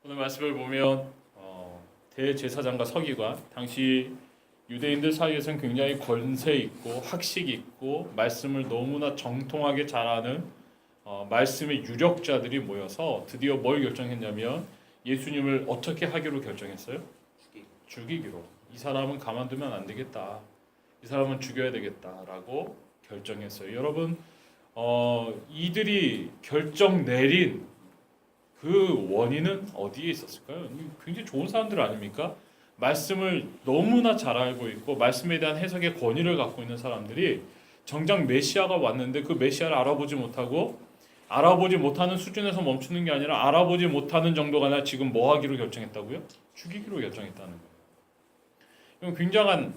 오늘 말씀을 보면 대제사장과 서기관, 당시 유대인들 사이에서는 굉장히 권세 있고 학식 있고 말씀을 너무나 정통하게 잘하는 말씀의 유력자들이 모여서 드디어 뭘 결정했냐면 예수님을 어떻게 하기로 결정했어요? 죽이기로. 이 사람은 가만두면 안 되겠다. 이 사람은 죽여야 되겠다라고 결정했어요. 여러분, 이들이 결정 내린 그 원인은 어디에 있었을까요? 굉장히 좋은 사람들 아닙니까? 말씀을 너무나 잘 알고 있고 말씀에 대한 해석의 권위를 갖고 있는 사람들이 정작 메시아가 왔는데 그 메시아를 알아보지 못하고 알아보지 못하는 수준에서 멈추는 게 아니라 알아보지 못하는 정도가 아니라 지금 뭐 하기로 결정했다고요? 죽이기로 결정했다는 거예요. 이건 굉장한,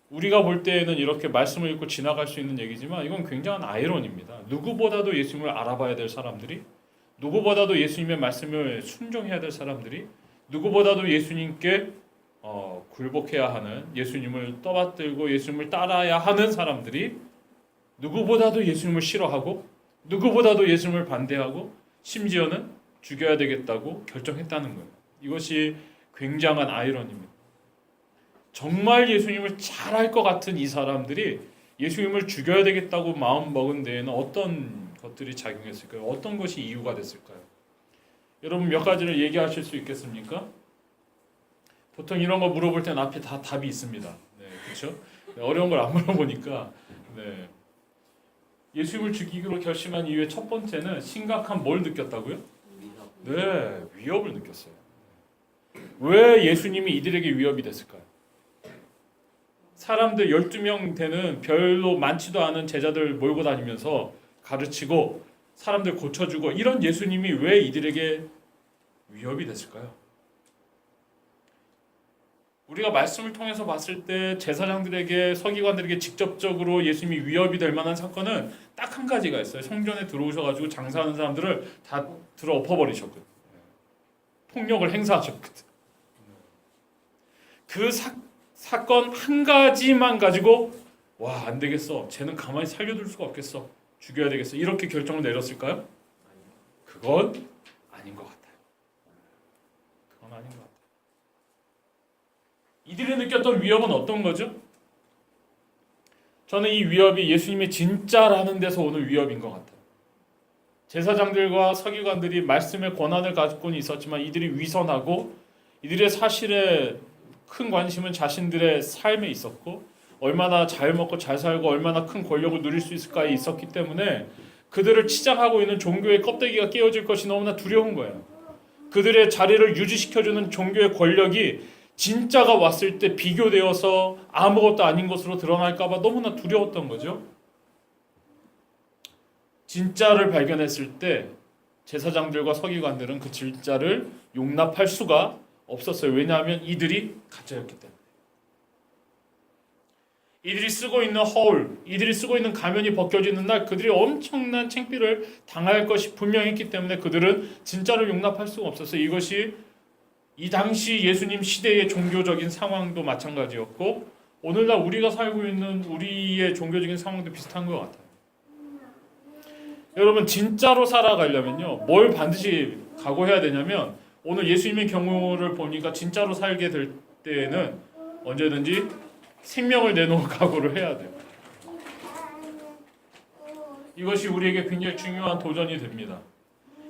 우리가 볼 때에는 이렇게 말씀을 읽고 지나갈 수 있는 얘기지만 이건 굉장한 아이러니입니다. 누구보다도 예수님을 알아봐야 될 사람들이, 누구보다도 예수님의 말씀을 순종해야 될 사람들이, 누구보다도 예수님께 굴복해야 하는, 예수님을 떠받들고 예수님을 따라야 하는 사람들이 누구보다도 예수님을 싫어하고 누구보다도 예수님을 반대하고 심지어는 죽여야 되겠다고 결정했다는 거예요. 이것이 굉장한 아이러니입니다. 정말 예수님을 잘 알 것 같은 이 사람들이 예수님을 죽여야 되겠다고 마음먹은 데에는 어떤 것들이 작용했을까요? 어떤 것이 이유가 됐을까요? 여러분 몇 가지를 얘기하실 수 있겠습니까? 보통 이런 거 물어볼 때는 앞에 다 답이 있습니다. 네, 그렇죠? 네, 어려운 걸 안 물어보니까. 네. 예수님을 죽이기로 결심한 이유의 첫 번째는 심각한 뭘 느꼈다고요? 네, 위협을 느꼈어요. 왜 예수님이 이들에게 위협이 됐을까요? 사람들 12명 되는 별로 많지도 않은 제자들 몰고 다니면서 가르치고 사람들 고쳐주고 이런 예수님이 왜 이들에게 위협이 됐을까요? 우리가 말씀을 통해서 봤을 때 제사장들에게 서기관들에게 직접적으로 예수님이 위협이 될 만한 사건은 딱 한 가지가 있어요. 성전에 들어오셔가지고 장사하는 사람들을 다 들어 엎어버리셨거든. 폭력을 행사하셨거든. 그 사건 한 가지만 가지고 와, 안 되겠어. 쟤는 가만히 살려둘 수가 없겠어. 죽여야 되겠어. 이렇게 결정을 내렸을까요? 그건 아닌 것 같아요. 그건 아닌 것 같아요. 이들이 느꼈던 위협은 어떤 거죠? 저는 이 위협이 예수님의 진짜라는 데서 오는 위협인 것 같아요. 제사장들과 서기관들이 말씀의 권한을 가지고는 있었지만 이들이 위선하고 이들의 사실에 큰 관심은 자신들의 삶에 있었고 얼마나 잘 먹고 잘 살고 얼마나 큰 권력을 누릴 수 있을까에 있었기 때문에 그들을 치장하고 있는 종교의 껍데기가 깨어질 것이 너무나 두려운 거예요. 그들의 자리를 유지시켜주는 종교의 권력이 진짜가 왔을 때 비교되어서 아무것도 아닌 것으로 드러날까 봐 너무나 두려웠던 거죠. 진짜를 발견했을 때 제사장들과 서기관들은 그 진짜를 용납할 수가 없었어요. 왜냐하면 이들이 가짜였기 때문에. 이들이 쓰고 있는 허울, 이들이 쓰고 있는 가면이 벗겨지는 날 그들이 엄청난 창피를 당할 것이 분명했기 때문에 그들은 진짜를 용납할 수가 없었어요. 이것이 이 당시 예수님 시대의 종교적인 상황도 마찬가지였고 오늘날 우리가 살고 있는 우리의 종교적인 상황도 비슷한 것 같아요. 여러분 진짜로 살아가려면요 뭘 반드시 각오해야 되냐면 오늘 예수님의 경우를 보니까 진짜로 살게 될 때에는 언제든지 생명을 내놓을 각오를 해야 돼요. 이것이 우리에게 굉장히 중요한 도전이 됩니다.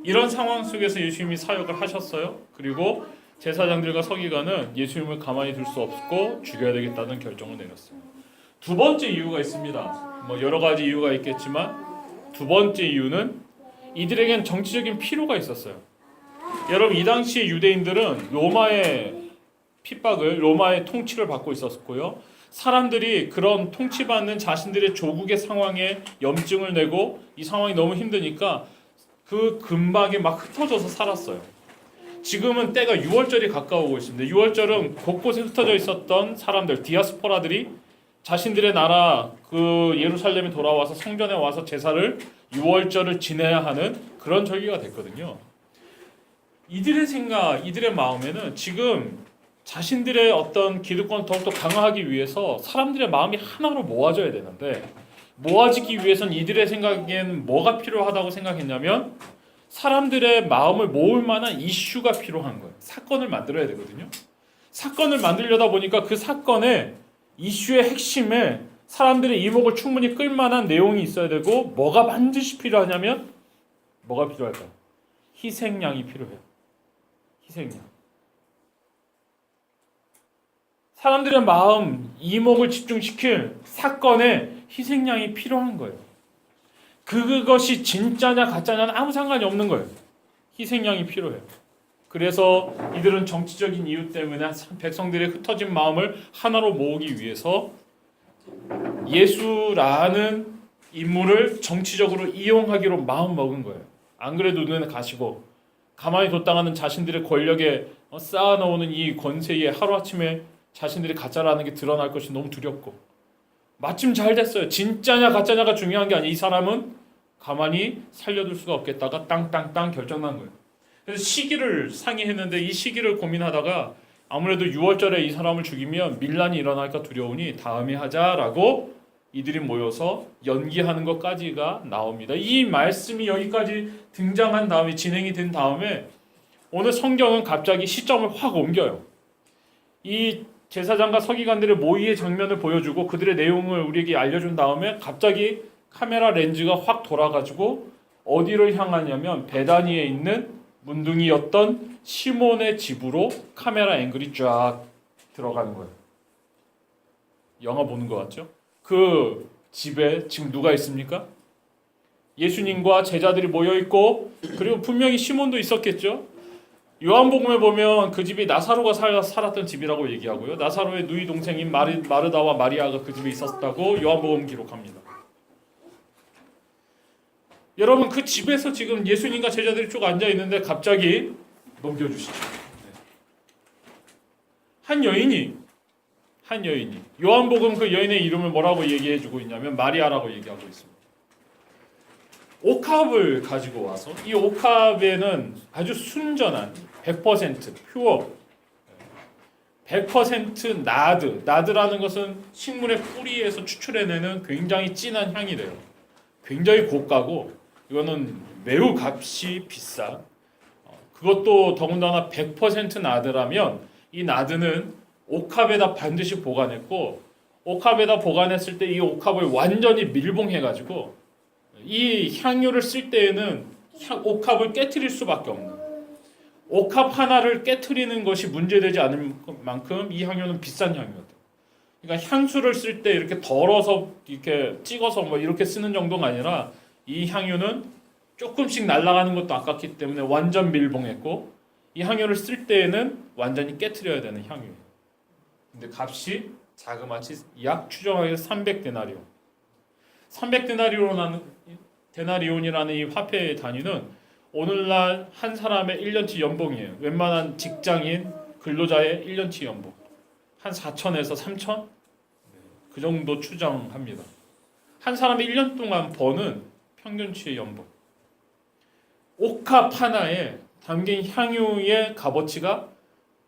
이런 상황 속에서 예수님이 사역을 하셨어요. 그리고 제사장들과 서기관은 예수님을 가만히 둘 수 없고 죽여야 되겠다는 결정을 내렸어요. 두 번째 이유가 있습니다. 여러 가지 이유가 있겠지만 두 번째 이유는 이들에겐 정치적인 필요가 있었어요. 여러분 이 당시 유대인들은 로마의 핍박을, 로마의 통치를 받고 있었고요. 사람들이 그런 통치받는 자신들의 조국의 상황에 염증을 내고 이 상황이 너무 힘드니까 그 근방에 막 흩어져서 살았어요. 지금은 때가 6월절이 가까우고 있습니다. 6월절은 곳곳에 흩어져 있었던 사람들, 디아스포라들이 자신들의 나라 그 예루살렘에 돌아와서 성전에 와서 제사를 6월절을 지내야 하는 그런 절기가 됐거든요. 이들의 생각, 이들의 마음에는 지금 자신들의 어떤 기득권을 더욱더 강화하기 위해서 사람들의 마음이 하나로 모아져야 되는데 모아지기 위해서는 이들의 생각엔 뭐가 필요하다고 생각했냐면 사람들의 마음을 모을 만한 이슈가 필요한 거예요. 사건을 만들어야 되거든요. 사건을 만들려다 보니까 그 사건의 이슈의 핵심에 사람들의 이목을 충분히 끌 만한 내용이 있어야 되고, 뭐가 반드시 필요하냐면 뭐가 필요할까요? 희생양이 필요해요. 희생양. 사람들의 마음, 이목을 집중시킬 사건에 희생양이 필요한 거예요. 그것이 진짜냐 가짜냐는 아무 상관이 없는 거예요. 희생양이 필요해요. 그래서 이들은 정치적인 이유 때문에 백성들의 흩어진 마음을 하나로 모으기 위해서 예수라는 인물을 정치적으로 이용하기로 마음먹은 거예요. 안 그래도 눈에 가시고 가만히 뒀다가는 자신들의 권력에 쌓아놓은 이 권세에 하루아침에 자신들이 가짜라는 게 드러날 것이 너무 두렵고, 마침 잘 됐어요. 진짜냐 가짜냐가 중요한 게 아니에요. 이 사람은 가만히 살려둘 수가 없겠다가 땅땅땅 결정난 거예요. 그래서 시기를 상의했는데 이 시기를 고민하다가 아무래도 6월절에 이 사람을 죽이면 밀란이 일어날까 두려우니 다음에 하자라고 이들이 모여서 연기하는 것까지가 나옵니다. 이 말씀이 여기까지 등장한 다음에, 진행이 된 다음에 오늘 성경은 갑자기 시점을 확 옮겨요. 이 제사장과 서기관들의 모의의 장면을 보여주고 그들의 내용을 우리에게 알려준 다음에 갑자기 카메라 렌즈가 확 돌아가지고 어디를 향하냐면 베다니에 있는 문둥이였던 시몬의 집으로 카메라 앵글이 쫙 들어가는 거예요. 영화 보는 것 같죠? 그 집에 지금 누가 있습니까? 예수님과 제자들이 모여 있고, 그리고 분명히 시몬도 있었겠죠? 요한복음에 보면 그 집이 나사로가 살았던 집이라고 얘기하고요. 나사로의 누이 동생인 마르다와 마리아가 그 집에 있었다고 요한복음 기록합니다. 여러분, 그 집에서 지금 예수님과 제자들이 쭉 앉아 있는데 갑자기 넘겨주시죠. 한 여인이 요한복음 그 여인의 이름을 뭐라고 얘기해주고 있냐면 마리아라고 얘기하고 있습니다. 옥합을 가지고 와서, 이 옥합에는 아주 순전한 100% 퓨어 100% 나드라는 것은 식물의 뿌리에서 추출해내는 굉장히 진한 향이래요. 굉장히 고가고 이거는 매우 값이 비싸. 그것도 더군다나 100% 나드라면 이 나드는 옥합에다 반드시 보관했고, 옥합에다 보관했을 때 이 옥합을 완전히 밀봉해가지고 이 향유를 쓸 때에는 옥합을 깨트릴 수밖에 없는 거예요. 옥합 하나를 깨트리는 것이 문제되지 않을 만큼 이 향유는 비싼 향유거든요. 그러니까 향수를 쓸 때 이렇게 덜어서 이렇게 찍어서 뭐 이렇게 쓰는 정도가 아니라 이 향유는 조금씩 날아가는 것도 아깝기 때문에 완전 밀봉했고, 이 향유를 쓸 때에는 완전히 깨트려야 되는 향유예요. 근데 값이 자그마치 약 추정하기에 300데나리온. 300데나리온이라는 이 화폐의 단위는 오늘날 한 사람의 1년치 연봉이에요. 웬만한 직장인 근로자의 1년치 연봉. 한 4천에서 3천? 그 정도 추정합니다. 한 사람이 1년 동안 버는 평균치의 연봉. 옥합 하나에 담긴 향유의 값어치가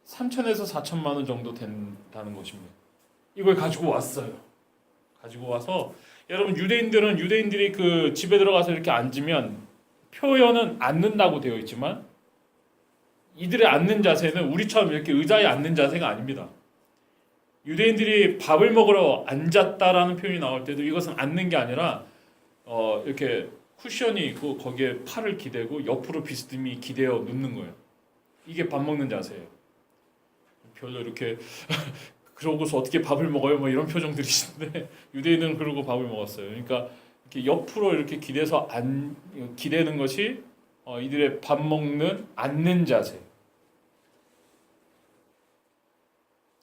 3천에서 4천만 원 정도 된다는 것입니다. 이걸 가지고 왔어요. 가지고 와서, 여러분, 유대인들이 그 집에 들어가서 이렇게 앉으면 표현은 앉는다고 되어 있지만 이들의 앉는 자세는 우리처럼 이렇게 의자에 앉는 자세가 아닙니다. 유대인들이 밥을 먹으러 앉았다라는 표현이 나올 때도 이것은 앉는 게 아니라 이렇게 쿠션이 있고 거기에 팔을 기대고 옆으로 비스듬히 기대어 눕는 거예요. 이게 밥 먹는 자세예요. 별로 이렇게 그러고서 어떻게 밥을 먹어요? 뭐 이런 표정들이신데 유대인은 그러고 밥을 먹었어요. 그러니까 이렇게 옆으로 이렇게 기대서 기대는 것이 이들의 밥 먹는 앉는 자세.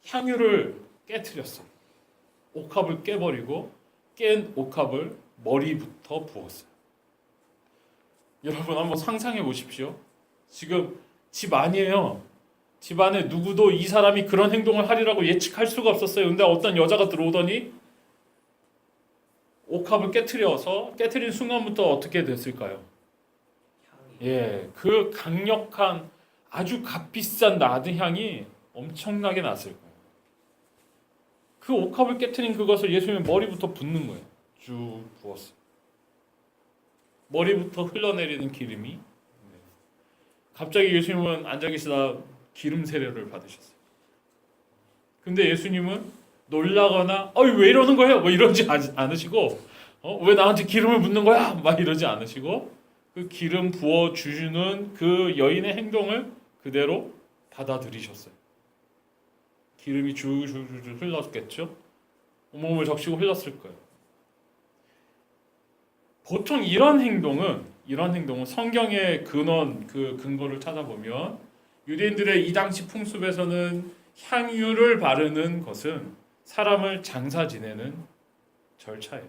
향유를 깨트렸어요. 옥합을 깨버리고 깬 옥합을 머리부터 부었어요. 여러분 한번 상상해 보십시오. 지금 집 아니에요. 집 안에 누구도 이 사람이 그런 행동을 하리라고 예측할 수가 없었어요. 근데 어떤 여자가 들어오더니 옥합을 깨트린 순간부터 어떻게 됐을까요? 예, 그 강력한 아주 값비싼 나드 향이 엄청나게 났을 거예요. 그 옥합을 깨트린 그것을 예수님의 머리부터 붓는 거예요. 쭉 부었어요. 머리부터 흘러내리는 기름이. 네. 갑자기 예수님은 앉아 계시다 기름 세례를 받으셨어요. 근데 예수님은 놀라거나 왜 이러는 거예요? 뭐 이러지 않으시고 왜 나한테 기름을 붓는 거야? 막 이러지 않으시고 그 기름 부어 주시는 그 여인의 행동을 그대로 받아들이셨어요. 기름이 줄줄줄 흘렀겠죠? 온몸을 적시고 흘렀을 거예요. 보통 이런 행동은 성경의 근거를 찾아보면 유대인들의 이 당시 풍습에서는 향유를 바르는 것은 사람을 장사 지내는 절차예요.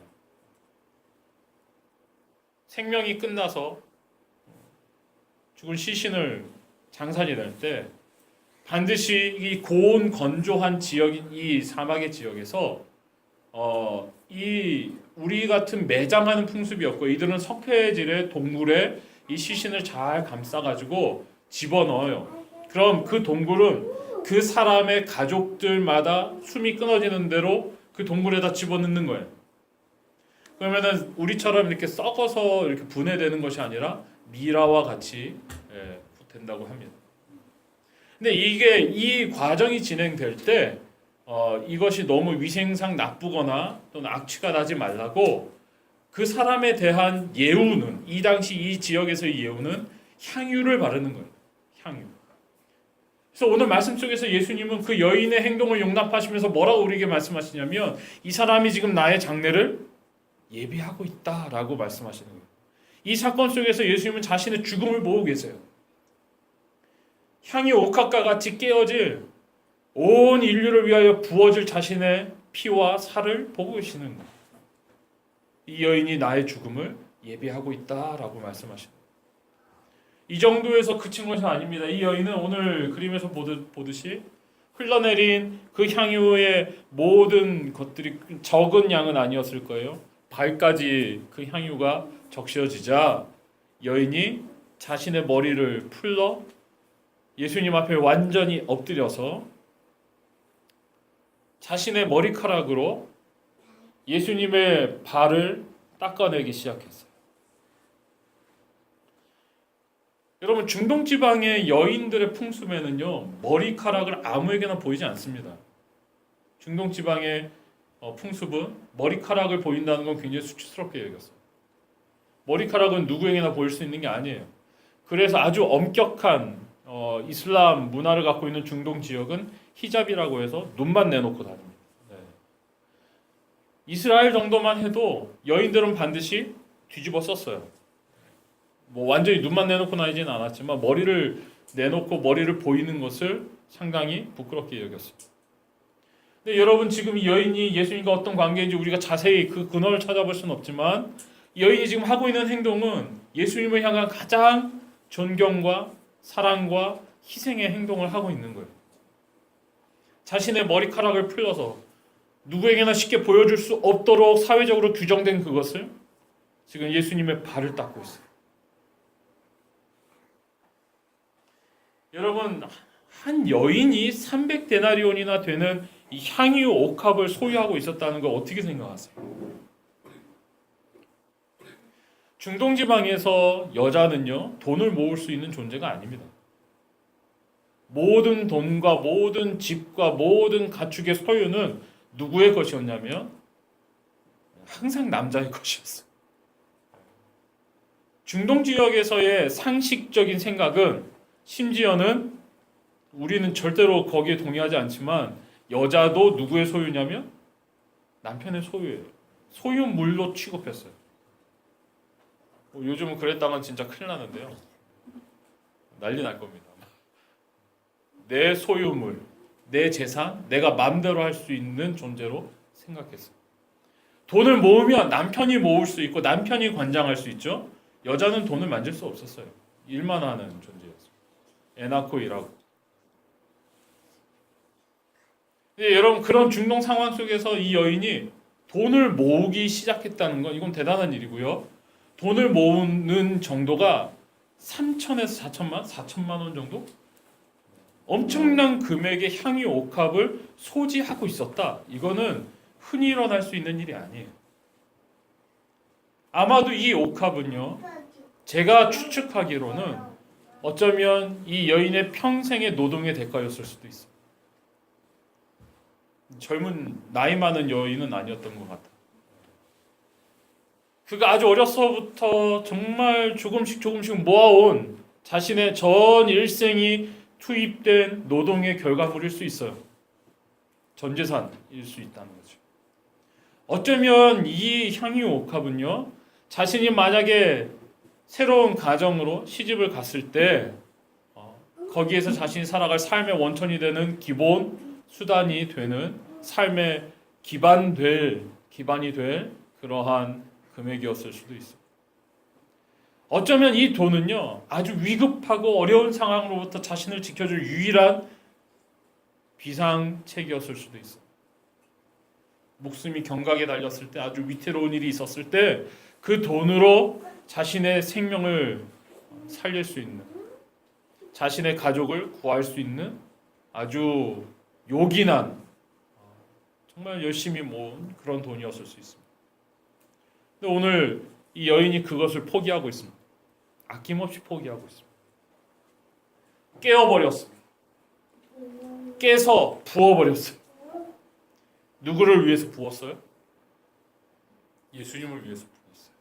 생명이 끝나서 죽은 시신을 장사 지낼 때 반드시 이 고온 건조한 지역인 이 사막의 지역에서 이 우리 같은 매장하는 풍습이었고, 이들은 석회질의 동굴에 이 시신을 잘 감싸가지고 집어넣어요. 그럼 그 동굴은 그 사람의 가족들마다 숨이 끊어지는 대로 그 동굴에다 집어넣는 거예요. 그러면은 우리처럼 이렇게 썩어서 이렇게 분해되는 것이 아니라 미라와 같이 된다고 합니다. 근데 이 과정이 진행될 때 이것이 너무 위생상 나쁘거나 또는 악취가 나지 말라고 그 사람에 대한 예우는, 이 당시 이 지역에서의 예우는 향유를 바르는 거예요. 향유. 그래서 오늘 말씀 속에서 예수님은 그 여인의 행동을 용납하시면서 뭐라고 우리에게 말씀하시냐면 이 사람이 지금 나의 장례를 예비하고 있다라고 말씀하시는 거예요. 이 사건 속에서 예수님은 자신의 죽음을 보고 계세요. 향이 옥합과 같이 깨어질 온 인류를 위하여 부어질 자신의 피와 살을 보고 계시는 거예요. 이 여인이 나의 죽음을 예비하고 있다라고 말씀하십니다. 이 정도에서 그친 것이 아닙니다. 이 여인은 오늘 그림에서 보듯이 흘러내린 그 향유의 모든 것들이 적은 양은 아니었을 거예요. 발까지 그 향유가 적셔지자 여인이 자신의 머리를 풀러 예수님 앞에 완전히 엎드려서 자신의 머리카락으로 예수님의 발을 닦아내기 시작했어요. 여러분, 중동 지방의 여인들의 풍습에는요, 머리카락을 아무에게나 보이지 않습니다. 중동 지방의 풍습은 머리카락을 보인다는 건 굉장히 수치스럽게 여겼어요. 머리카락은 누구에게나 보일 수 있는 게 아니에요. 그래서 아주 엄격한 이슬람 문화를 갖고 있는 중동 지역은 히잡이라고 해서 눈만 내놓고 다닙니다. 네. 이스라엘 정도만 해도 여인들은 반드시 뒤집어 썼어요. 뭐 완전히 눈만 내놓고 다니지는 않았지만 머리를 내놓고 머리를 보이는 것을 상당히 부끄럽게 여겼어요. 근데 여러분, 지금 이 여인이 예수님과 어떤 관계인지 우리가 자세히 그 근원을 찾아볼 수는 없지만 여인이 지금 하고 있는 행동은 예수님을 향한 가장 존경과 사랑과 희생의 행동을 하고 있는 거예요. 자신의 머리카락을 풀러서 누구에게나 쉽게 보여줄 수 없도록 사회적으로 규정된 그것을 지금 예수님의 발을 닦고 있어요. 여러분, 한 여인이 300데나리온이나 되는 이 향유 옥합을 소유하고 있었다는 거 어떻게 생각하세요? 중동 지방에서 여자는요, 돈을 모을 수 있는 존재가 아닙니다. 모든 돈과 모든 집과 모든 가축의 소유는 누구의 것이었냐면 항상 남자의 것이었어요. 중동 지역에서의 상식적인 생각은, 심지어는 우리는 절대로 거기에 동의하지 않지만 여자도 누구의 소유냐면 남편의 소유예요. 소유물로 취급했어요. 요즘은 그랬다간 진짜 큰일 나는데요. 난리 날 겁니다. 내 소유물, 내 재산, 내가 마음대로 할 수 있는 존재로 생각했어요. 돈을 모으면 남편이 모을 수 있고 남편이 관장할 수 있죠. 여자는 돈을 만질 수 없었어요. 일만 하는 존재였어요. 애 낳고 일하고. 근데 여러분, 그런 중동 상황 속에서 이 여인이 돈을 모으기 시작했다는 건 이건 대단한 일이고요. 돈을 모으는 정도가 3천에서 4천만 원 정도? 엄청난 금액의 향유 옥합을 소지하고 있었다. 이거는 흔히 일어날 수 있는 일이 아니에요. 아마도 이 옥합은요, 제가 추측하기로는 어쩌면 이 여인의 평생의 노동의 대가였을 수도 있어요. 젊은 나이 많은 여인은 아니었던 것 같아. 그가 아주 어려서부터 정말 조금씩 모아온 자신의 전 일생이 투입된 노동의 결과물일 수 있어요. 전 재산일 수 있다는 거죠. 어쩌면 이 향유 옥합은요, 자신이 만약에 새로운 가정으로 시집을 갔을 때 거기에서 자신이 살아갈 삶의 원천이 되는 기본 수단이 되는 삶의 기반이 될 그러한 금액이었을 수도 있어요. 어쩌면 이 돈은요, 아주 위급하고 어려운 상황으로부터 자신을 지켜줄 유일한 비상책이었을 수도 있어요. 목숨이 경각에 달렸을 때, 아주 위태로운 일이 있었을 때 그 돈으로 자신의 생명을 살릴 수 있는, 자신의 가족을 구할 수 있는 아주 요긴한, 정말 열심히 모은 그런 돈이었을 수 있습니다. 근데 오늘 이 여인이 그것을 포기하고 있습니다. 아낌없이 포기하고 있습니다. 깨어버렸습니다. 깨서 부어버렸어요. 누구를 위해서 부었어요? 예수님을 위해서 부었어요.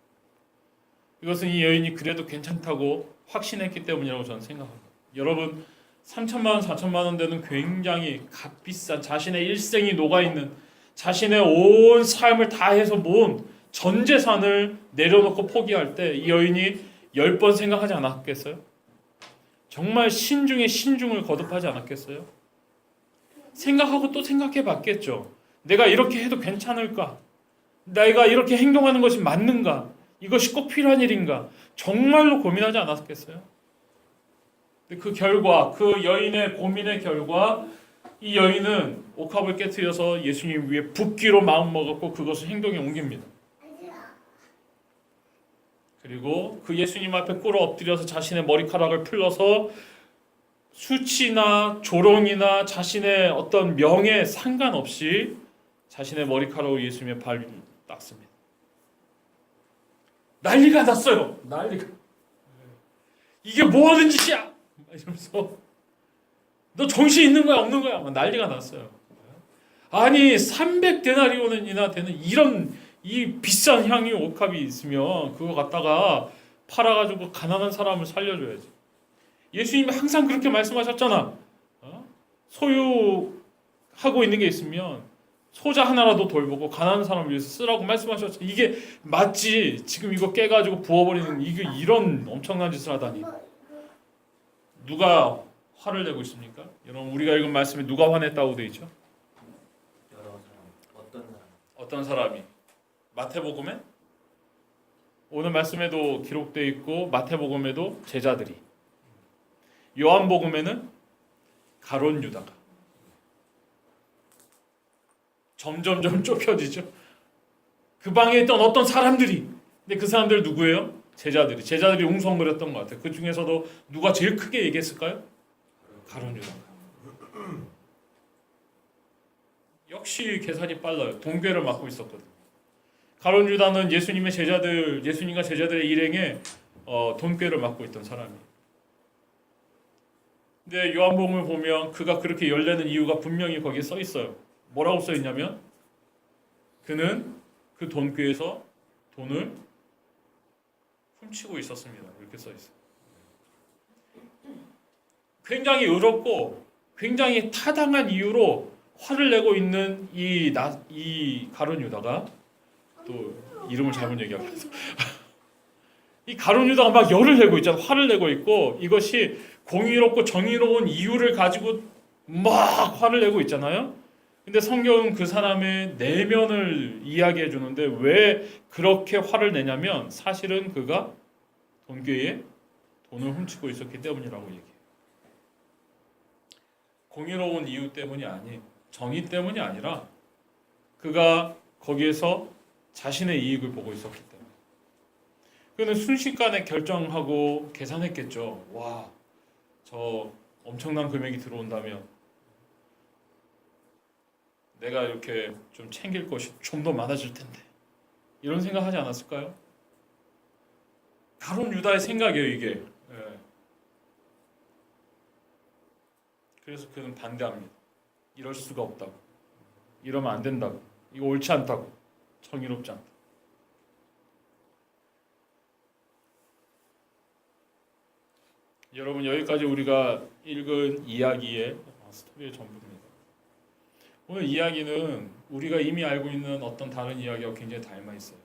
이것은 이 여인이 그래도 괜찮다고 확신했기 때문이라고 저는 생각합니다. 여러분, 3천만 원, 4천만 원 되는 굉장히 값비싼 자신의 일생이 녹아있는, 자신의 온 삶을 다해서 모은 전 재산을 내려놓고 포기할 때 이 여인이 10번 생각하지 않았겠어요? 정말 신중에 신중을 거듭하지 않았겠어요? 생각하고 또 생각해 봤겠죠. 내가 이렇게 해도 괜찮을까? 내가 이렇게 행동하는 것이 맞는가? 이것이 꼭 필요한 일인가? 정말로 고민하지 않았겠어요? 그 결과, 그 여인의 고민의 결과, 이 여인은 옥합을 깨트려서 예수님 위에 붓기로 마음먹었고 그것을 행동에 옮깁니다. 그리고 그 예수님 앞에 꿇어 엎드려서 자신의 머리카락을 풀러서 수치나 조롱이나 자신의 어떤 명예에 상관없이 자신의 머리카락으로 예수님의 발을 닦습니다. 난리가 났어요. 난리가. 이게 뭐 하는 짓이야? 이러면서 너 정신 있는 거야 없는 거야? 난리가 났어요. 아니 300데나리온이나 되는 이런 이 비싼 향유 옥합이 있으면 그거 갖다가 팔아가지고 가난한 사람을 살려줘야지. 예수님이 항상 그렇게 말씀하셨잖아. 소유하고 있는 게 있으면 소자 하나라도 돌보고 가난한 사람을 위해서 쓰라고 말씀하셨죠. 이게 맞지? 지금 이거 깨가지고 부어버리는 이게 이런 엄청난 짓을 하다니. 누가 화를 내고 있습니까? 여러분, 우리가 읽은 말씀에 누가 화냈다고 되어 있죠? 여러 사람. 어떤 사람이? 마태복음에? 오늘 말씀에도 기록되어 있고 마태복음에도 제자들이, 요한복음에는 가룟 유다가. 점점점 좁혀지죠. 그 방에 있던 어떤 사람들이, 근데 그 사람들 누구예요? 제자들이 웅성거렸던 것 같아요. 그 중에서도 누가 제일 크게 얘기했을까요? 가룟 유다가. 역시 계산이 빨라요. 동괴를 맡고 있었거든요. 가룟 유다는 예수님과 제자들의 일행에 돈꾀를 맡고 있던 사람이에요. 근데 요한복음을 보면 그가 그렇게 열내는 이유가 분명히 거기에 써 있어요. 뭐라고 써 있냐면 그는 그 돈꾀에서 돈을 훔치고 있었습니다. 이렇게 써 있어요. 굉장히 의롭고 굉장히 타당한 이유로 화를 내고 있는 이 가룟 유다가, 또 이름을 잘못 얘기하고 있어. 이 가룟 유다가 막 열을 내고 있잖아. 화를 내고 있고 이것이 공의롭고 정의로운 이유를 가지고 막 화를 내고 있잖아요. 근데 성경은 그 사람의 내면을 이야기해 주는데 왜 그렇게 화를 내냐면 사실은 그가 돈궤에 돈을 훔치고 있었기 때문이라고 얘기해요. 공의로운 이유 때문이 아니에요. 정의 때문이 아니라 그가 거기에서 자신의 이익을 보고 있었기 때문에. 그는 순식간에 결정하고 계산했겠죠. 와, 저 엄청난 금액이 들어온다면 내가 이렇게 좀 챙길 것이 좀 더 많아질 텐데, 이런 생각하지 않았을까요? 가룟 유다의 생각이에요, 이게. 예. 그래서 그는 반대합니다. 이럴 수가 없다고. 이러면 안 된다고. 이거 옳지 않다고. 정의롭지 않다. 여러분 여기까지 우리가 읽은 이야기의 스토리의 전부입니다. 오늘 이야기는 우리가 이미 알고 있는 어떤 다른 이야기와 굉장히 닮아 있어요.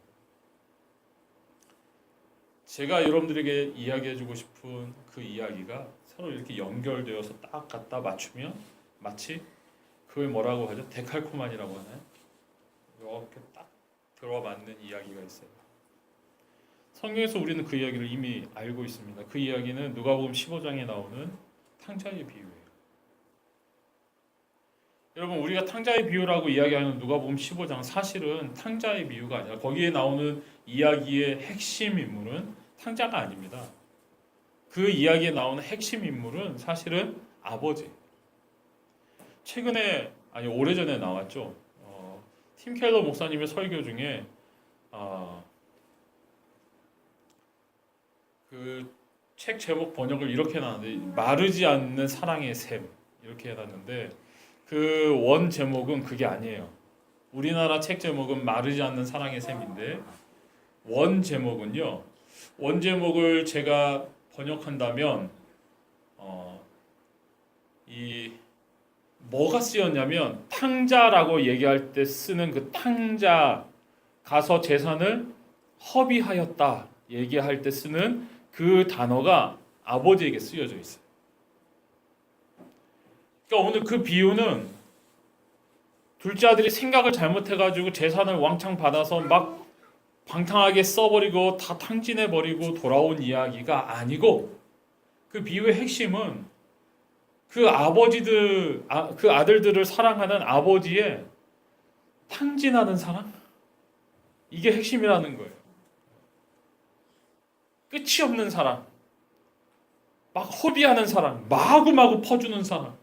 제가 여러분들에게 이야기해주고 싶은 그 이야기가 서로 이렇게 연결되어서 딱 갖다 맞추면 마치 그걸 뭐라고 하죠? 데칼코마니라고 하나요? 이렇게 딱 들어맞는 이야기가 있어요. 성경에서 우리는 그 이야기를 이미 알고 있습니다. 그 이야기는 누가복음 15장에 나오는 탕자의 비유예요. 여러분 우리가 탕자의 비유라고 이야기하는 누가복음 15장 사실은 탕자의 비유가 아니라 거기에 나오는 이야기의 핵심 인물은 탕자가 아닙니다. 그 이야기에 나오는 핵심 인물은 사실은 아버지. 최근에 아니 오래전에 나왔죠. 팀 켈러 목사님의 설교 중에 그 책 제목 번역을 이렇게 해놨는데 마르지 않는 사랑의 샘 이렇게 해놨는데 그 원 제목은 그게 아니에요. 우리나라 책 제목은 마르지 않는 사랑의 샘인데 원 제목은요. 원 제목을 제가 번역한다면 이 뭐가 쓰였냐면 탕자라고 얘기할 때 쓰는 그 탕자 가서 재산을 허비하였다 얘기할 때 쓰는 그 단어가 아버지에게 쓰여져 있어요. 그러니까 오늘 그 비유는 둘째 아들이 생각을 잘못해가지고 재산을 왕창 받아서 막 방탕하게 써버리고 다 탕진해버리고 돌아온 이야기가 아니고 그 비유의 핵심은 그 그 아들들을 사랑하는 아버지의 탕진하는 사랑? 이게 핵심이라는 거예요. 끝이 없는 사랑, 막 허비하는 사랑, 마구마구 퍼주는 사랑,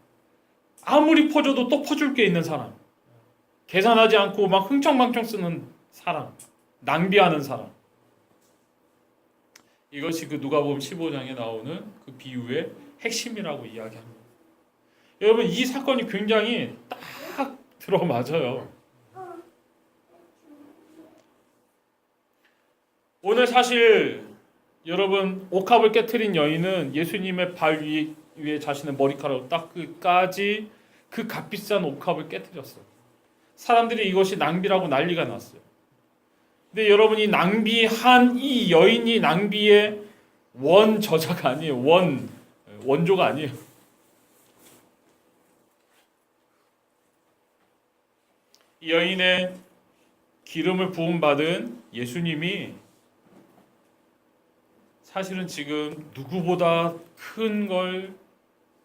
아무리 퍼줘도 또 퍼줄 게 있는 사랑, 계산하지 않고 막 흥청망청 쓰는 사랑, 낭비하는 사랑. 이것이 그 누가복음 15장에 나오는 그 비유의 핵심이라고 이야기합니다. 여러분 이 사건이 굉장히 딱 들어맞아요. 오늘 사실 여러분 옥합을 깨트린 여인은 예수님의 발 위에 자신의 머리카락으로 닦기까지 그 값비싼 옥합을 깨트렸어요. 사람들이 이것이 낭비라고 난리가 났어요. 근데 여러분이 낭비한 이 여인이 낭비의 원저자가 아니에요. 원조가 아니에요. 이 여인의 기름을 부음받은 예수님이 사실은 지금 누구보다 큰 걸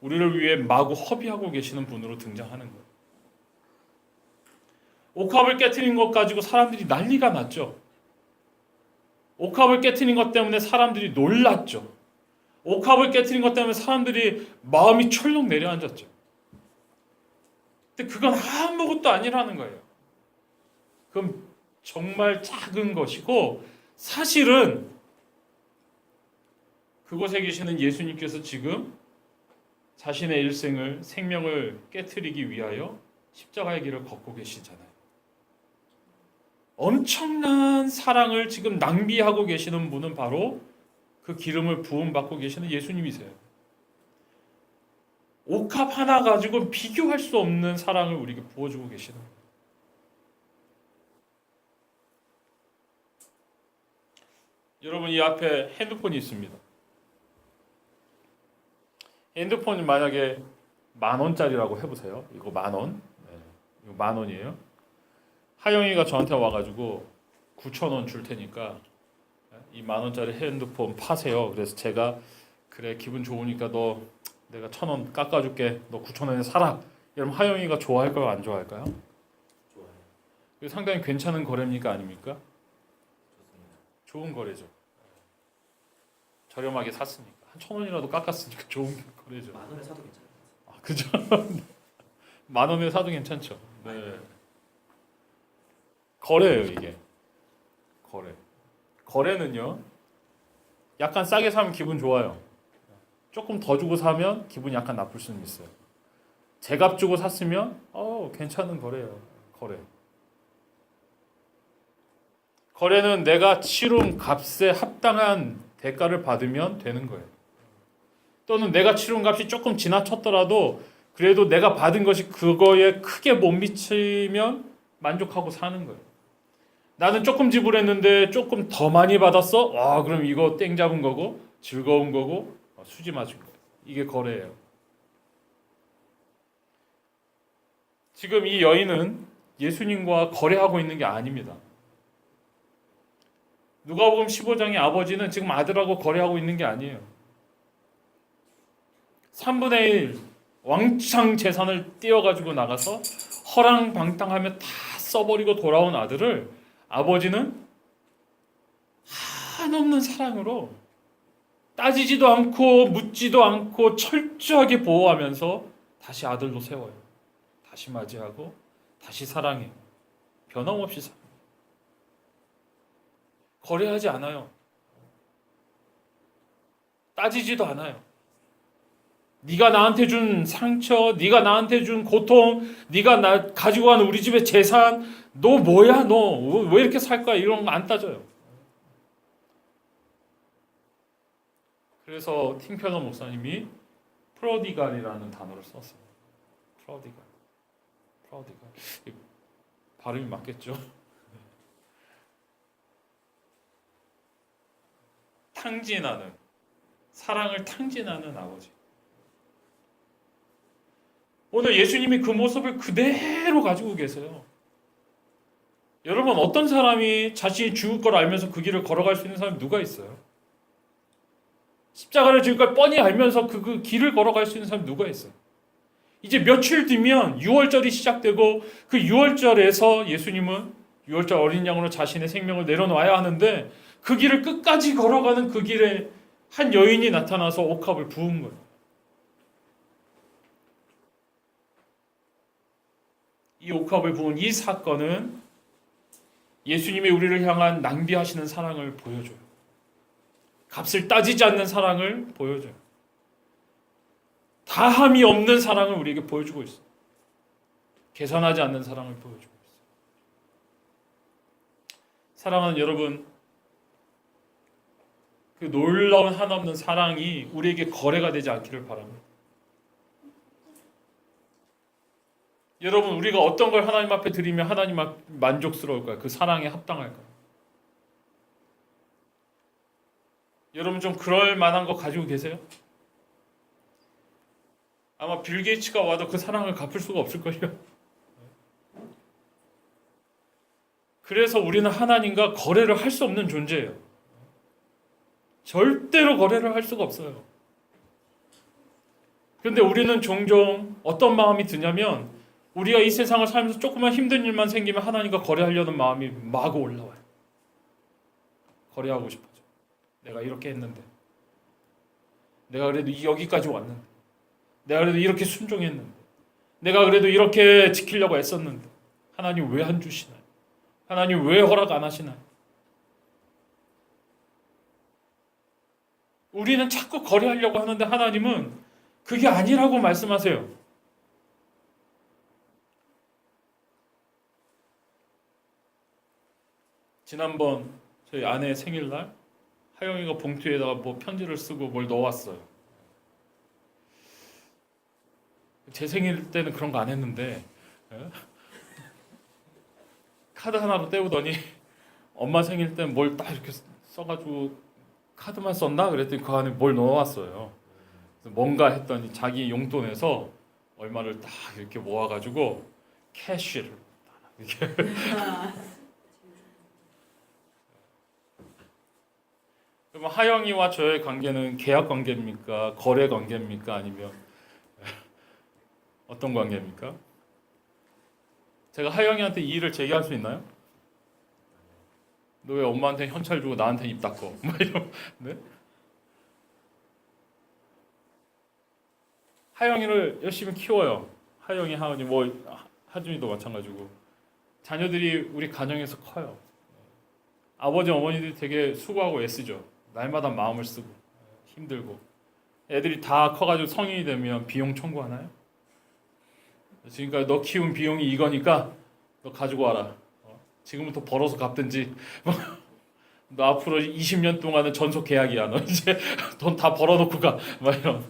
우리를 위해 마구 허비하고 계시는 분으로 등장하는 거예요. 옥합을 깨트린 것 가지고 사람들이 난리가 났죠. 옥합을 깨트린 것 때문에 사람들이 놀랐죠. 옥합을 깨트린 것 때문에 사람들이 마음이 철렁 내려앉았죠. 근데 그건 아무것도 아니라는 거예요. 그건 정말 작은 것이고 사실은 그곳에 계시는 예수님께서 지금 자신의 일생을 생명을 깨트리기 위하여 십자가의 길을 걷고 계시잖아요. 엄청난 사랑을 지금 낭비하고 계시는 분은 바로 그 기름을 부음받고 계시는 예수님이세요. 옥합 하나 가지고 비교할 수 없는 사랑을 우리에게 부어주고 계시는 거예요. 여러분 이 앞에 핸드폰이 있습니다. 핸드폰이 만약에 10,000원짜리라고 해보세요. 이거 10,000원. 네, 이거 10,000원이에요. 하영이가 저한테 와가지고 9,000원 줄 테니까 이 10,000원짜리 핸드폰 파세요. 그래서 제가 그래 기분 좋으니까 너 내가 1,000원 깎아줄게. 너 9,000원에 사라. 여러분 하영이가 좋아할까요? 안 좋아할까요? 좋아요. 이거 상당히 괜찮은 거래입니까? 아닙니까? 좋습니다. 좋은 거래죠. 저렴하게 샀으니까 한 1,000원이라도 깎았으니까 좋은 거래죠. 10,000원에 사도 괜찮아요. 아, 그죠? 10,000원에 사도 괜찮죠. 네. 거래예요 이게. 거래는요. 약간 싸게 사면 기분 좋아요. 조금 더 주고 사면 기분이 약간 나쁠 수는 있어요. 제값 주고 샀으면 괜찮은 거래예요. 거래. 거래는 내가 치룬 값에 합당한 대가를 받으면 되는 거예요. 또는 내가 치룬 값이 조금 지나쳤더라도 그래도 내가 받은 것이 그거에 크게 못 미치면 만족하고 사는 거예요. 나는 조금 지불했는데 조금 더 많이 받았어? 와, 그럼 이거 땡 잡은 거고 즐거운 거고 수지 맞은 거예요. 이게 거래예요. 지금 이 여인은 예수님과 거래하고 있는 게 아닙니다. 누가복음 15장의 아버지는 지금 아들하고 거래하고 있는 게 아니에요. 3분의 1 왕창 재산을 떼어가지고 나가서 허랑방탕하며 다 써버리고 돌아온 아들을 아버지는 한없는 사랑으로 따지지도 않고 묻지도 않고 철저하게 보호하면서 다시 아들로 세워요. 다시 맞이하고 다시 사랑해요. 변함없이 사랑해요. 거래하지 않아요. 따지지도 않아요. 네가 나한테 준 상처, 네가 나한테 준 고통, 네가 나 가지고 가는 우리 집의 재산, 너 뭐야? 너 왜 이렇게 살 거야? 이런 거 안 따져요. 그래서 팅펠러 목사님이 프로디갈이라는 단어를 썼어요. 프로디갈. 발음이 맞겠죠? 탕진하는, 사랑을 탕진하는 아버지. 오늘 예수님이 그 모습을 그대로 가지고 계세요. 여러분, 어떤 사람이 자신이 죽을 걸 알면서 그 길을 걸어갈 수 있는 사람이 누가 있어요? 십자가를 지을 걸 뻔히 알면서 그 길을 걸어갈 수 있는 사람이 누가 있어요? 이제 며칠 뒤면 6월절이 시작되고 그 6월절에서 예수님은 6월절 어린 양으로 자신의 생명을 내려놓아야 하는데 그 길을 끝까지 걸어가는 그 길에 한 여인이 나타나서 옥합을 부은 거예요. 이 옥합을 부은 이 사건은 예수님이 우리를 향한 낭비하시는 사랑을 보여줘요. 값을 따지지 않는 사랑을 보여줘요. 다함이 없는 사랑을 우리에게 보여주고 있어요. 계산하지 않는 사랑을 보여주고 있어요. 사랑하는 여러분, 그 놀라운 한없는 사랑이 우리에게 거래가 되지 않기를 바랍니다. 여러분, 우리가 어떤 걸 하나님 앞에 드리면 하나님 앞에 만족스러울까요? 그 사랑에 합당할까요? 여러분, 좀 그럴 만한 거 가지고 계세요? 아마 빌 게이츠가 와도 그 사랑을 갚을 수가 없을 거예요. 그래서 우리는 하나님과 거래를 할 수 없는 존재예요. 절대로 거래를 할 수가 없어요. 그런데 우리는 종종 어떤 마음이 드냐면 우리가 이 세상을 살면서 조금만 힘든 일만 생기면 하나님과 거래하려는 마음이 마구 올라와요. 거래하고 싶어져. 내가 이렇게 했는데, 내가 그래도 여기까지 왔는데, 내가 그래도 이렇게 순종했는데, 내가 그래도 이렇게 지키려고 애썼는데 하나님 왜 안 주시나요? 하나님 왜 허락 안 하시나요? 우리는 자꾸 거래하려고 하는데 하나님은 그게 아니라고 말씀하세요. 지난번 저희 아내 생일날 하영이가 봉투에다가 뭐 편지를 쓰고 뭘 넣어왔어요. 제 생일 때는 그런 거 안 했는데 카드 하나로 때우더니 엄마 생일 때는 뭘 딱 이렇게 써가지고 카드만 썼나? 그랬더니 그 안에 뭘 넣어왔어요. 그래서 뭔가 했더니 자기 용돈에서 얼마를 딱 이렇게 모아가지고 캐시를 이렇게 그럼 하영이와 저의 관계는 계약 관계입니까? 거래 관계입니까? 아니면 어떤 관계입니까? 제가 하영이한테 이 일을 제기할 수 있나요? 너 왜 엄마한테 현찰 주고 나한테 입 닫고? 네? 하영이를 열심히 키워요. 하영이, 하은이, 뭐 하준이도 마찬가지고 자녀들이 우리 가정에서 커요. 아버지, 어머니들이 되게 수고하고 애쓰죠. 날마다 마음을 쓰고 힘들고 애들이 다 커가지고 성인이 되면 비용 청구하나요? 지금까지 너 키운 비용이 이거니까 너 가지고 와라. 지금부터 벌어서 갚든지. 너 앞으로 20년 동안은 전속 계약이야. 너 이제 돈 다 벌어놓고 가. 막 이런.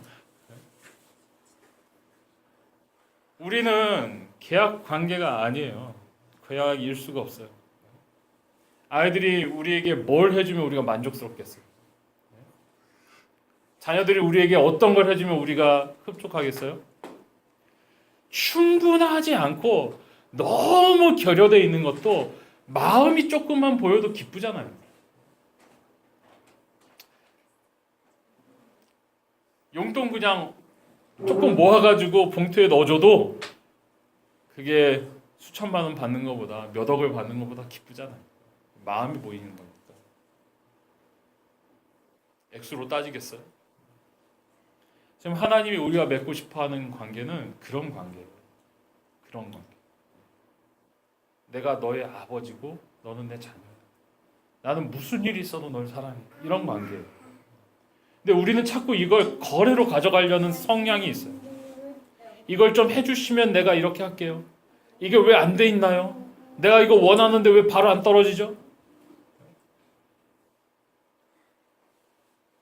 우리는 계약 관계가 아니에요. 계약일 수가 없어요. 아이들이 우리에게 뭘 해주면 우리가 만족스럽겠어요? 자녀들이 우리에게 어떤 걸 해주면 우리가 흡족하겠어요? 충분하지 않고 너무 결여되어 있는 것도 마음이 조금만 보여도 기쁘잖아요. 용돈 그냥 조금 모아가지고 봉투에 넣어줘도 그게 수천만 원 받는 것보다 몇 억을 받는 것보다 기쁘잖아요. 마음이 보이는 거니까. 액수로 따지겠어요? 지금 하나님이 우리가 맺고 싶어하는 관계는 그런 관계예요. 그런 관계. 내가 너의 아버지고 너는 내 자녀야. 나는 무슨 일이 있어도 널 사랑해. 이런 관계예요. 근데 우리는 자꾸 이걸 거래로 가져가려는 성향이 있어요. 이걸 좀 해주시면 내가 이렇게 할게요. 이게 왜 안 돼 있나요? 내가 이거 원하는데 왜 바로 안 떨어지죠?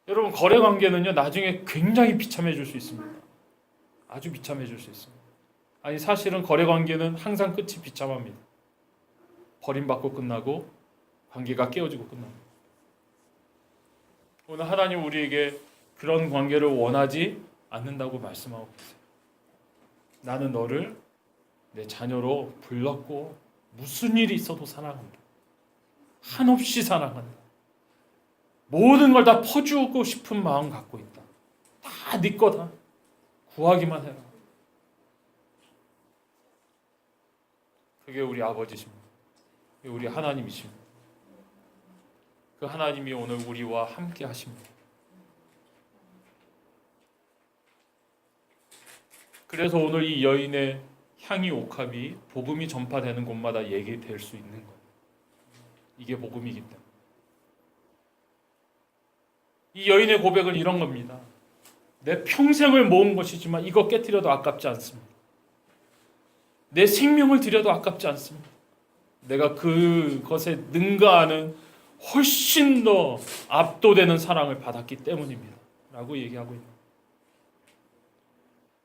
여러분, 거래 관계는요, 나중에 굉장히 비참해질 수 있습니다. 아주 비참해질 수 있습니다. 아니, 사실은 거래 관계는 항상 끝이 비참합니다. 버림받고 끝나고 관계가 깨어지고 끝납니다. 오늘 하나님 우리에게 그런 관계를 원하지 않는다고 말씀하고 계세요. 나는 너를 내 자녀로 불렀고 무슨 일이 있어도 사랑한다. 한없이 사랑한다. 모든 걸 다 퍼주고 싶은 마음 갖고 있다. 다 네 거다. 구하기만 해라. 그게 우리 아버지십니다. 그게 우리 하나님이십니다. 그 하나님이 오늘 우리와 함께 하십니다. 그래서 오늘 이 여인의 향이 옥합이 복음이 전파되는 곳마다 얘기될 수 있는 거예요. 이게 복음이기 때문에. 이 여인의 고백은 이런 겁니다. 내 평생을 모은 것이지만 이거 깨뜨려도 아깝지 않습니다. 내 생명을 드려도 아깝지 않습니다. 내가 그것에 능가하는 훨씬 더 압도되는 사랑을 받았기 때문입니다. 라고 얘기하고 있는 거예요.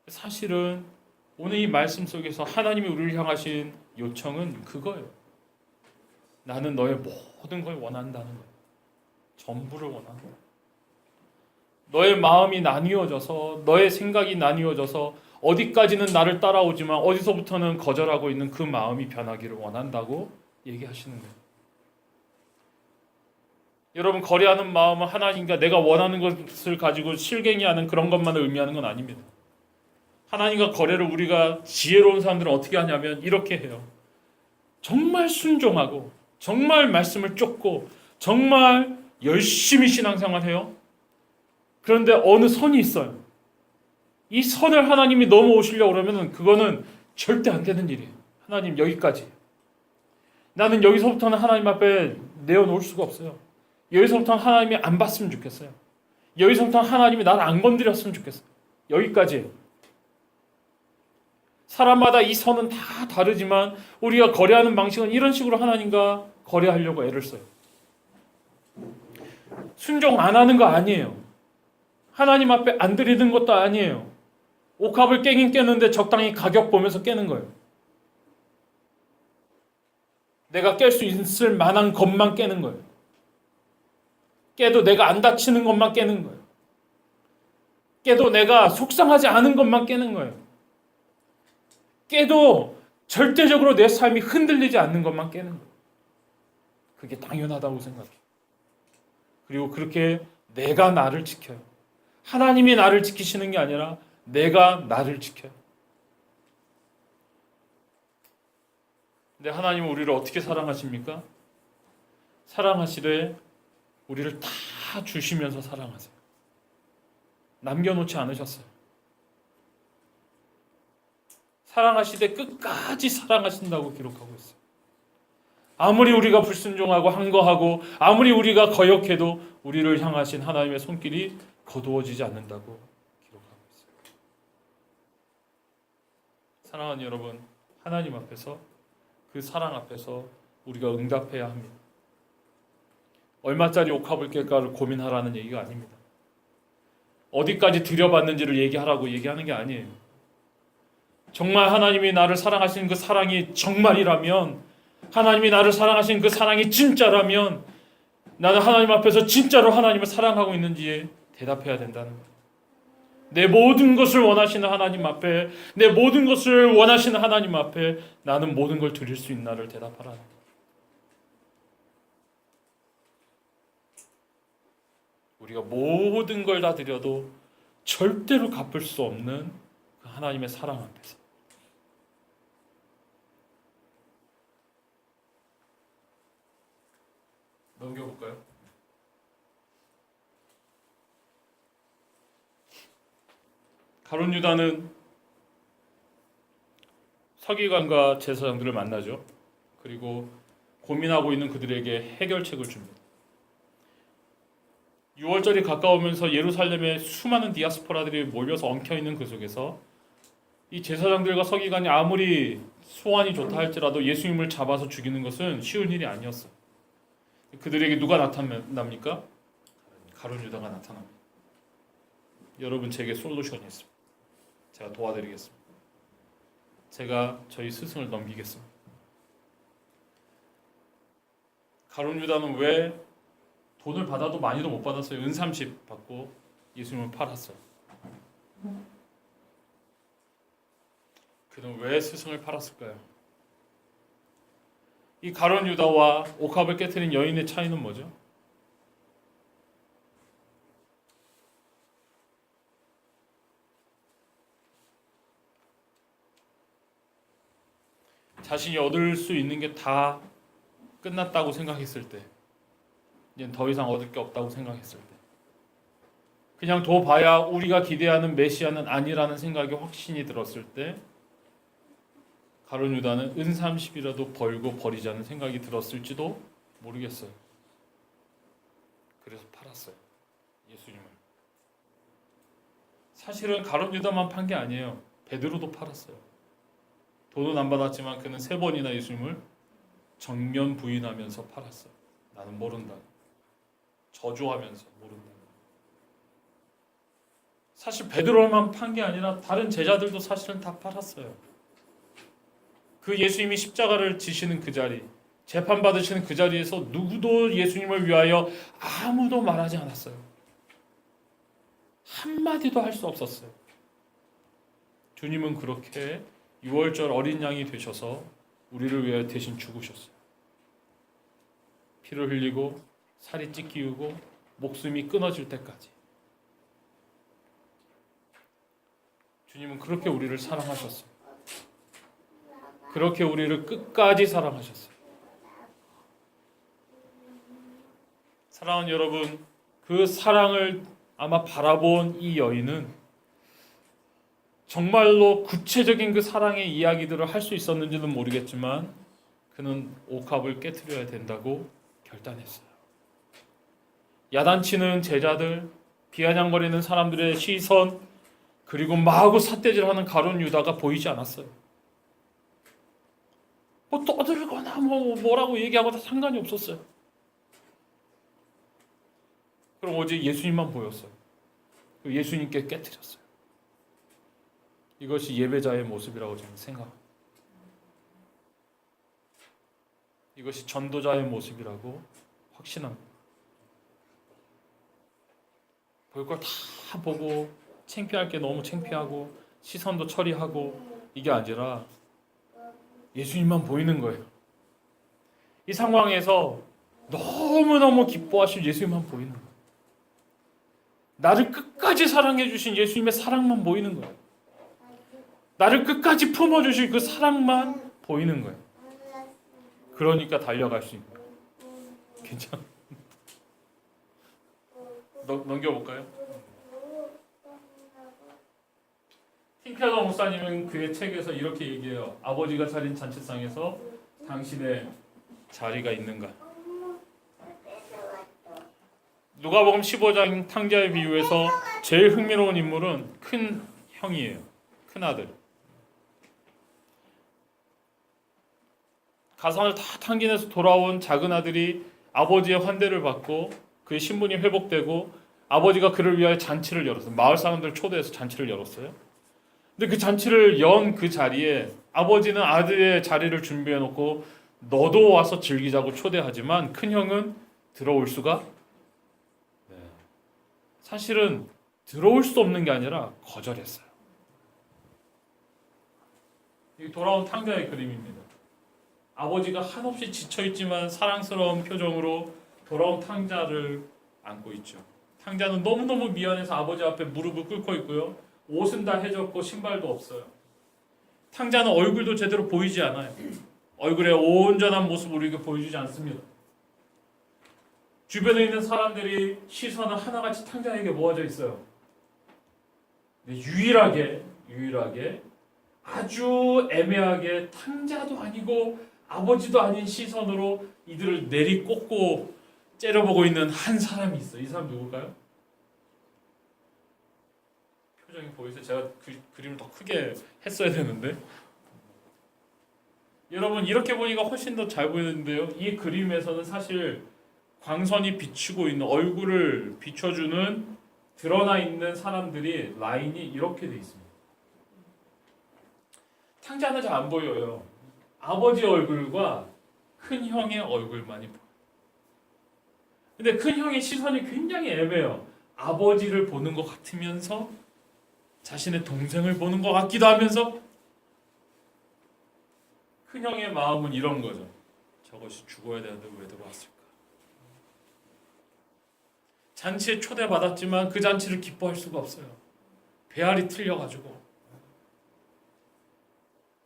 사실은 오늘 이 말씀 속에서 하나님이 우리를 향하신 요청은 그거예요. 나는 너의 모든 걸 원한다는 거예요. 전부를 원하는 거예요. 너의 마음이 나뉘어져서 너의 생각이 나뉘어져서 어디까지는 나를 따라오지만 어디서부터는 거절하고 있는 그 마음이 변하기를 원한다고 얘기하시는 거예요. 여러분, 거래하는 마음은 하나님과 내가 원하는 것을 가지고 실갱이하는 그런 것만을 의미하는 건 아닙니다. 하나님과 거래를 우리가 지혜로운 사람들은 어떻게 하냐면 이렇게 해요. 정말 순종하고 정말 말씀을 쫓고 정말 열심히 신앙생활해요. 그런데 어느 선이 있어요. 이 선을 하나님이 넘어오시려고 그러면 그거는 절대 안 되는 일이에요. 하나님 여기까지. 나는 여기서부터는 하나님 앞에 내어놓을 수가 없어요. 여기서부터는 하나님이 안 봤으면 좋겠어요. 여기서부터는 하나님이 나를 안 건드렸으면 좋겠어요. 여기까지예요. 사람마다 이 선은 다 다르지만 우리가 거래하는 방식은 이런 식으로 하나님과 거래하려고 애를 써요. 순종 안 하는 거 아니에요. 하나님 앞에 안 드리는 것도 아니에요. 옥합을 깨긴 깨는데 적당히 가격 보면서 깨는 거예요. 내가 깰 수 있을 만한 것만 깨는 거예요. 깨도 내가 안 다치는 것만 깨는 거예요. 깨도 내가 속상하지 않은 것만 깨는 거예요. 깨도 절대적으로 내 삶이 흔들리지 않는 것만 깨는 거예요. 그게 당연하다고 생각해요. 그리고 그렇게 내가 나를 지켜요. 하나님이 나를 지키시는 게 아니라 내가 나를 지켜요. 근데 하나님은 우리를 어떻게 사랑하십니까? 사랑하시되 우리를 다 주시면서 사랑하세요. 남겨놓지 않으셨어요. 사랑하시되 끝까지 사랑하신다고 기록하고 있어요. 아무리 우리가 불순종하고 항거하고 아무리 우리가 거역해도 우리를 향하신 하나님의 손길이 거두어지지 않는다고 기록하고 있어요. 사랑하는 여러분, 하나님 앞에서 그 사랑 앞에서 우리가 응답해야 합니다. 얼마짜리 옥합을 깰까를 고민하라는 얘기가 아닙니다. 어디까지 들여받는지를 얘기하라고 얘기하는 게 아니에요. 정말 하나님이 나를 사랑하시는 그 사랑이 정말이라면, 하나님이 나를 사랑하시는 그 사랑이 진짜라면 나는 하나님 앞에서 진짜로 하나님을 사랑하고 있는지에 대답해야 된다는 거예요. 내 모든 것을 원하시는 하나님 앞에, 내 모든 것을 원하시는 하나님 앞에 나는 모든 걸 드릴 수 있나를 대답하라는 거예요. 우리가 모든 걸 다 드려도 절대로 갚을 수 없는 그 하나님의 사랑 앞에서 넘겨볼까요? 가룟 유다는 서기관과 제사장들을 만나죠. 그리고 고민하고 있는 그들에게 해결책을 줍니다. 6월절이 가까우면서 예루살렘에 수많은 디아스포라들이 몰려서 엉켜있는 그 속에서 이 제사장들과 서기관이 아무리 소환이 좋다 할지라도 예수님을 잡아서 죽이는 것은 쉬운 일이 아니었어요. 그들에게 누가 나타납니까? 가룟 유다가 나타납니다. 여러분, 제게 솔루션이 있습니다. 제가 도와드리겠습니다. 제가 저희 스승을 넘기겠습니다. 가룟 유다는 왜 돈을 받아도 많이도 못 받았어요. 은삼십 받고 예수님을 팔았어요. 그는 왜 스승을 팔았을까요? 이 가룟 유다와 옥합을 깨트린 여인의 차이는 뭐죠? 자신이 얻을 수 있는 게 다 끝났다고 생각했을 때, 이제 더 이상 얻을 게 없다고 생각했을 때, 그냥 더 봐야 우리가 기대하는 메시아는 아니라는 생각이 확신이 들었을 때, 가룟 유다는 은삼십이라도 벌고 버리자는 생각이 들었을지도 모르겠어요. 그래서 팔았어요, 예수님을. 사실은 가룟 유다만 판 게 아니에요. 베드로도 팔았어요. 돈은 안 받았지만 그는 3번이나 예수님을 정면 부인하면서 팔았어요. 나는 모른다. 저주하면서 모른다. 사실 베드로만 판 게 아니라 다른 제자들도 사실은 다 팔았어요. 그 예수님이 십자가를 지시는 그 자리, 재판받으시는 그 자리에서 누구도 예수님을 위하여 아무도 말하지 않았어요. 한마디도 할 수 없었어요. 주님은 그렇게 6월절 어린 양이 되셔서 우리를 위하여 대신 죽으셨어요. 피를 흘리고 살이 찢기우고 목숨이 끊어질 때까지. 주님은 그렇게 우리를 사랑하셨어요. 그렇게 우리를 끝까지 사랑하셨어요. 사랑하는 여러분, 그 사랑을 아마 바라본 이 여인은 정말로 구체적인 그 사랑의 이야기들을 할 수 있었는지는 모르겠지만 그는 옥합을 깨트려야 된다고 결단했어요. 야단치는 제자들, 비아냥거리는 사람들의 시선, 그리고 마구 삿대질하는 가룟 유다가 보이지 않았어요. 뭐 떠들거나 뭐라고 얘기하고 다 상관이 없었어요. 그럼 오직 예수님만 보였어요. 예수님께 깨트렸어요. 이것이 예배자의 모습이라고 저는 생각합니다. 이것이 전도자의 모습이라고 확신합니다. 볼 걸 다 보고 창피할 게 너무 창피하고 시선도 처리하고 이게 아니라 예수님만 보이는 거예요. 이 상황에서 너무너무 기뻐하실 예수님만 보이는 거예요. 나를 끝까지 사랑해 주신 예수님의 사랑만 보이는 거예요. 나를 끝까지 품어주실 그 사랑만 보이는 거예요. 그러니까 달려갈 수 있는 거예요. 괜찮아? 넘겨볼까요? 팅켈러 목사님은 그의 책에서 이렇게 얘기해요. 아버지가 차린 잔치상에서 당신의 자리가 있는가? 누가복음 15장 탕자의 비유에서 제일 흥미로운 인물은 큰 형이에요. 큰 아들. 가산을 다 탕진해서 돌아온 작은 아들이 아버지의 환대를 받고 그의 신분이 회복되고 아버지가 그를 위하여 잔치를 열었어요. 마을 사람들 초대해서 잔치를 열었어요. 근데 그 잔치를 연 그 자리에 아버지는 아들의 자리를 준비해 놓고 너도 와서 즐기자고 초대하지만 큰 형은 들어올 수가 사실은 들어올 수 없는 게 아니라 거절했어요. 이 돌아온 탕자의 그림입니다. 아버지가 한없이 지쳐있지만 사랑스러운 표정으로 돌아온 탕자를 안고 있죠. 탕자는 너무너무 미안해서 아버지 앞에 무릎을 꿇고 있고요. 옷은 다 해졌고 신발도 없어요. 탕자는 얼굴도 제대로 보이지 않아요. 얼굴의 온전한 모습을 우리에게 보여주지 않습니다. 주변에 있는 사람들이 시선은 하나같이 탕자에게 모아져 있어요. 근데 유일하게 아주 애매하게 탕자도 아니고 아버지도 아닌 시선으로 이들을 내리꽂고 째려보고 있는 한 사람이 있어요. 이 사람 누굴까요? 표정이 보이세요? 제가 그림을 더 크게 했어야 되는데 여러분 이렇게 보니까 훨씬 더 잘 보이는데요. 이 그림에서는 사실 광선이 비추고 있는 얼굴을 비춰주는 드러나 있는 사람들이 라인이 이렇게 돼 있습니다. 탕자는 잘 안 보여요. 아버지 얼굴과 큰 형의 얼굴만이 보여요. 근데 큰 형의 시선이 굉장히 애매해요. 아버지를 보는 것 같으면서 자신의 동생을 보는 것 같기도 하면서 큰 형의 마음은 이런 거죠. 저것이 죽어야 되는데 왜 들어왔을까? 잔치에 초대받았지만 그 잔치를 기뻐할 수가 없어요. 배알이 틀려가지고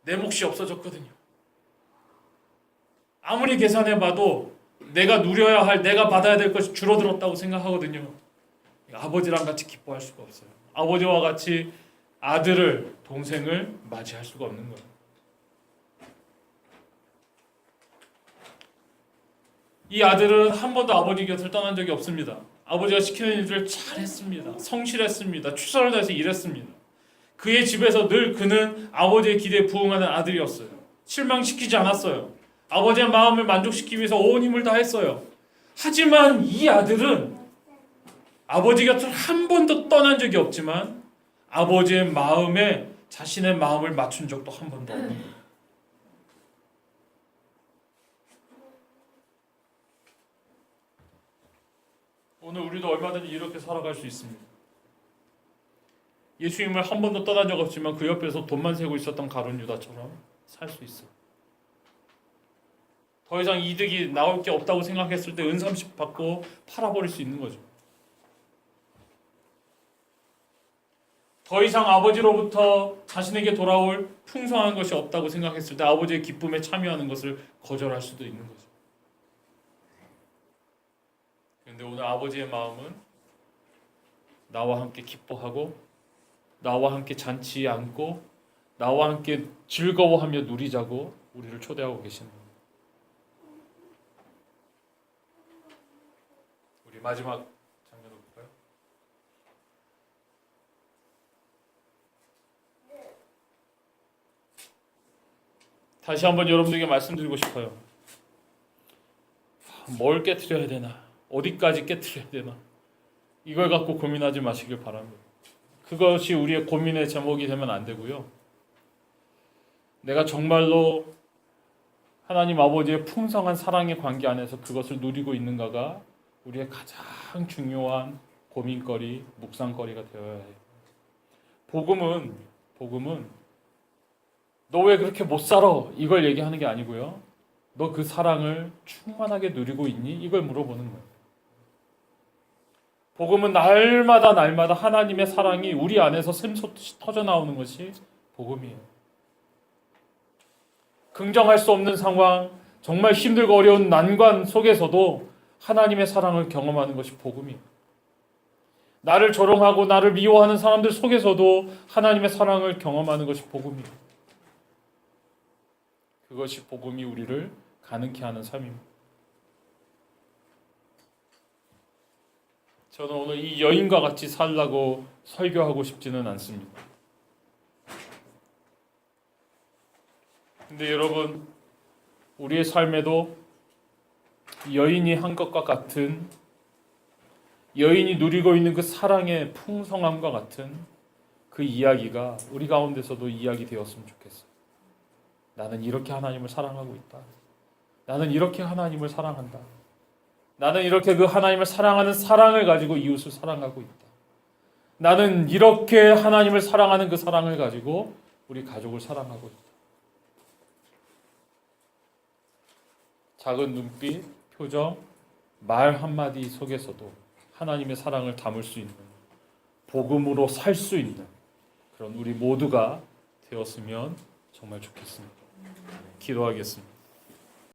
내 몫이 없어졌거든요. 아무리 계산해봐도 내가 누려야 할, 내가 받아야 될 것이 줄어들었다고 생각하거든요. 아버지랑 같이 기뻐할 수가 없어요. 아버지와 같이 아들을, 동생을 맞이할 수가 없는 거예요. 이 아들은 한 번도 아버지 곁을 떠난 적이 없습니다. 아버지가 시키는 일들을 잘했습니다. 성실했습니다. 최선을 다해서 일했습니다. 그의 집에서 늘 그는 아버지의 기대에 부응하는 아들이었어요. 실망시키지 않았어요. 아버지의 마음을 만족시키기 위해서 온 힘을 다했어요. 하지만 이 아들은 아버지 곁을 한 번도 떠난 적이 없지만 아버지의 마음에 자신의 마음을 맞춘 적도 한 번도 없는 거예요. 오늘 우리도 얼마든지 이렇게 살아갈 수 있습니다. 예수님을 한 번도 떠난 적 없지만 그 옆에서 돈만 세고 있었던 가룟 유다처럼 살 수 있어. 더 이상 이득이 나올 게 없다고 생각했을 때 은삼십 받고 팔아버릴 수 있는 거죠. 더 이상 아버지로부터 자신에게 돌아올 풍성한 것이 없다고 생각했을 때 아버지의 기쁨에 참여하는 것을 거절할 수도 있는 거죠. 그런데 오늘 아버지의 마음은 나와 함께 기뻐하고 나와 함께 잔치에 앉고 나와 함께 즐거워하며 누리자고 우리를 초대하고 계시는 겁니다. 우리 마지막 장면 볼까요? 다시 한번 여러분들에게 말씀드리고 싶어요. 뭘 깨트려야 되나? 어디까지 깨트려야 되나? 이걸 갖고 고민하지 마시길 바랍니다. 그것이 우리의 고민의 제목이 되면 안 되고요. 내가 정말로 하나님 아버지의 풍성한 사랑의 관계 안에서 그것을 누리고 있는가가 우리의 가장 중요한 고민거리, 묵상거리가 되어야 해요. 복음은 너 왜 그렇게 못 살아? 이걸 얘기하는 게 아니고요. 너 그 사랑을 충만하게 누리고 있니? 이걸 물어보는 거예요. 복음은 날마다 하나님의 사랑이 우리 안에서 샘솟듯이 터져나오는 것이 복음이에요. 긍정할 수 없는 상황, 정말 힘들고 어려운 난관 속에서도 하나님의 사랑을 경험하는 것이 복음이에요. 나를 조롱하고 나를 미워하는 사람들 속에서도 하나님의 사랑을 경험하는 것이 복음이에요. 그것이 복음이 우리를 가능케 하는 삶입니다. 저는 오늘 이 여인과 같이 살라고 설교하고 싶지는 않습니다. 근데 여러분, 우리의 삶에도 여인이 한 것과 같은, 여인이 누리고 있는 그 사랑의 풍성함과 같은 그 이야기가 우리 가운데서도 이야기 되었으면 좋겠어요. 나는 이렇게 하나님을 사랑하고 있다. 나는 이렇게 하나님을 사랑한다. 나는 이렇게 그 하나님을 사랑하는 사랑을 가지고 이웃을 사랑하고 있다. 나는 이렇게 하나님을 사랑하는 그 사랑을 가지고 우리 가족을 사랑하고 있다. 작은 눈빛, 표정, 말 한마디 속에서도 하나님의 사랑을 담을 수 있는, 복음으로 살 수 있는 그런 우리 모두가 되었으면 정말 좋겠습니다. 기도하겠습니다.